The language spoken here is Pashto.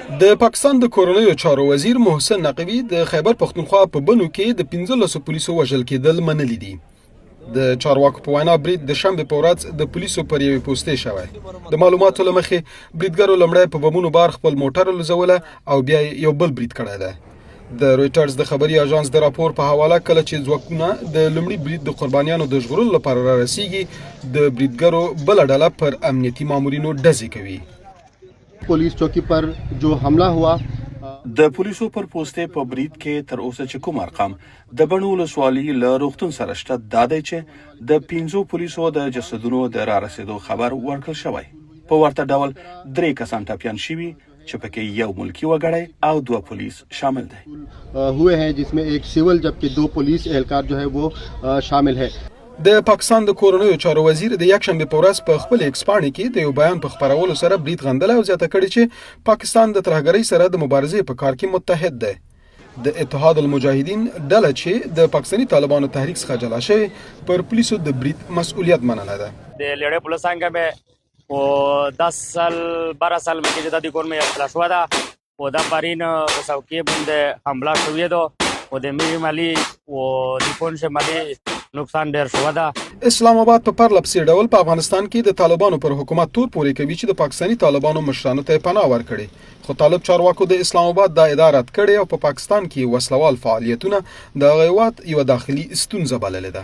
د پاکستان د کورنیو چارو وزیر محسن نقوی د خیبر پختونخوا په بنو کې د 15 پولیسو وژل کېدل منلي دي. د چارواکو په وینا برید د شنبې په ورځ د پولیسو پر یوې پوستې شوی. د معلوماتو له مخې بریدګرو لومړی په بمونو بار خپل موټر لوزوله او بیا یو بل برید کړی دی. د رویټرز د خبري اژانس د راپور په حواله کله چې ځواکونه د لومړي برید د قربانیانو د ژغورلو لپاره را رسیږي، د بریدګرو بله ډله پر امنیتي مامورینو ډزې کوي. पुलिस चौकी पर जो हमला हुआ د پولیسو پر پوستې په برید کې تر اوسه چې کوم ارقام د بڼو ولسوالۍ له روغتون سره شته دا دی چې د 15 پولیسو د جسدونو د را رسېدو خبر ورکړل شوی. په ورته ډول 3 کسان ټپیان شوي چې پکې یو ملکی وګړی او 2 پولیس شامل دي. हुए हैं जिसमें एक सिविल जबकि 2 पुलिस एहलकार जो है वो शामिल है. د پاکستان د کورنیو چارو وزیر د یکشنبې په ورځ په خپل ایکس پاڼې کې د یو بیان په خپرولو سره برید غندلی او زیاته کړې چې پاکستان د ترهګرۍ سره د مبارزې په کار کې متحد دی. د اتحاد المجاهدین ډله چې د پاکستاني طالبانو تحریک څخه جلا شوی پر پولیسو د برید مسؤلیت منلی ده. د لیړې پولیس څنګه به او 10 سال 12 سال مکه جدا د کور مې اطلاع شو ده او دا پارین وسوکې باندې حمله شوې ده او د ملي مالی او د پونش مالی نقصان ډیر شو ده. اسلام آباد په پرله پسې ډول په افغانستان کې د طالبانو پر حکومت تور پورې کوي چې د پاکستاني طالبانو مشرانو ته پناه ورکړي، خو طالب چارواکو د اسلام آباد د ادارت کړي او په پاکستان کې وسلوال فعالیتونه د هغه هیواد یوه داخلي ستونزه بللې ده.